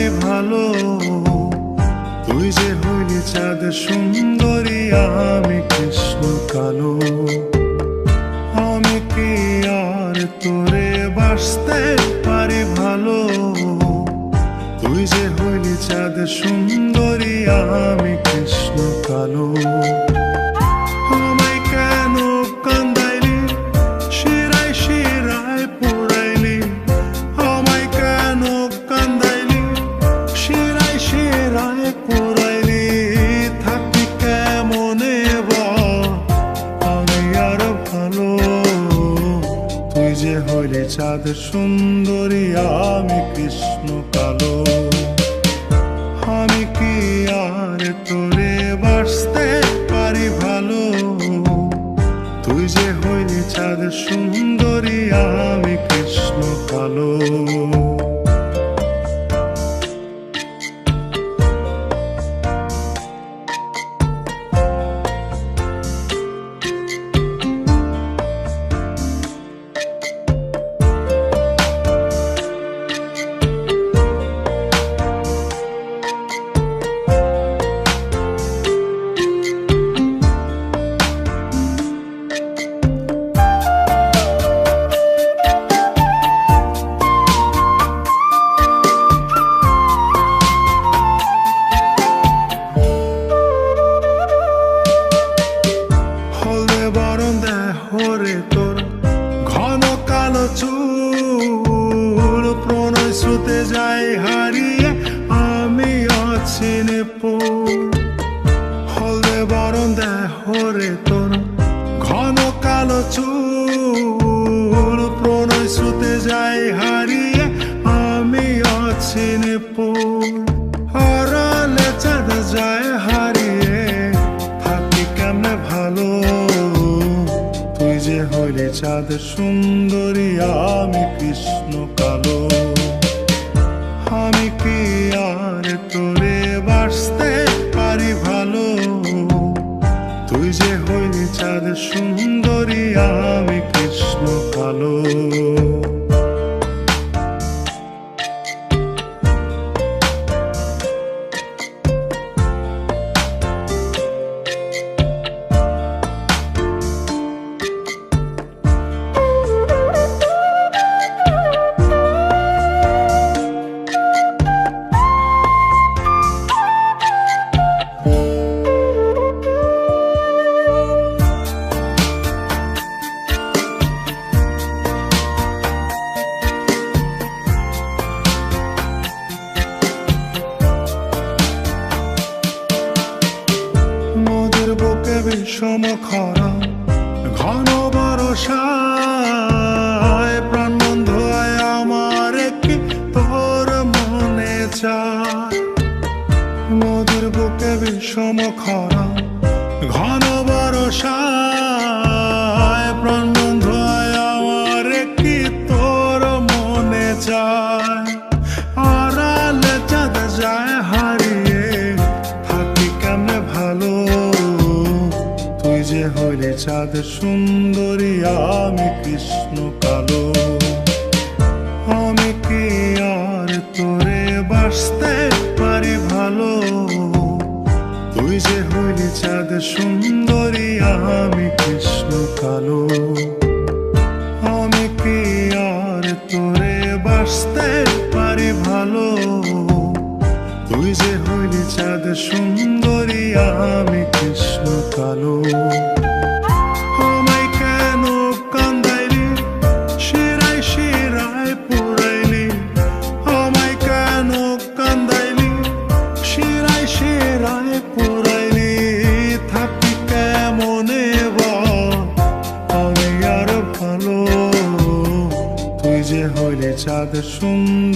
পারি ভালো, তুই যে হইলি চাঁদ সুন্দরী, আমি কৃষ্ণ কালো। আমি কি আর তোরে বাসতে পারি ভালো, তুই যে হইলি চাঁদ সুন্দরী, আমি কৃষ্ণ কালো। আমায় কেন কান্দাইলি, শিরায় শিরায় পুরাইলি, আমায় কেন কান্দাইলি, শিরায় শিরায় পুরাইলি। থাকি কেমনে বল, আমি আর ভালো, তুই যে হইলি চাঁদ সুন্দরী, আমি কৃষ্ণ কালো। আমি কি আর তোরে বাসতে পারি ভালো, তুই যে হইলি চাঁদ সুন্দরী, আমি কৃষ্ণ কালো। হরে তোর ঘন কালো চুল, প্রণয় স্রোতে যাই হারিয়ে আমি অচিনে পুল। হলদে বরণ দেয় হরে তোর ঘন কালো চুল, প্রণয় স্রোতে যাই হারিয়ে আমি অচিনে পুল। হরালে চাঁদ যায় হারিয়ে, থাকি কেমনে ভালো, তুই যে হইলি চাঁদ সুন্দরী, আমি কৃষ্ণ কালো। আমি কি আর তোরে বাসতে পারি ভালো, তুই যে হইলি চাঁদ সুন্দরী, আমি কৃষ্ণ কালো। বিষম খরা ঘন বরষায়, প্রাণ বন্ধ হয় আমার কি তোর মনে চায়। নদীর বুকে বিষম খরা ঘন বরষায়, প্রাণ বন্ধ হয় আমার কি তোর মনে চায়। আড়ালে চাঁদ যায় হারিয়ে, থাকি কেমনে ভালো, তুই যে হইলি চাঁদ সুন্দরী, আমি কৃষ্ণ কালো। আমি কি আর তোরে বাসতে পারি ভালো, তুই যে হইলি চাঁদ সুন্দরী, আমি কৃষ্ণ কালো। আমি কি আর তোরে বাসতে পারি ভালো, তুই যে হইলি চাঁদ সুন্দরী, আমি কৃষ্ণ কালো। আমায় কেন কান্দাইলি, শিরায় শিরায় পুরাইলি, আমায় কেন কান্দাইলি, শিরায় শিরায় পুরাইলি। থাকি কেমনে বল, আমি আর ভালো, তুই যে হইলি চাঁদ সুন্দর।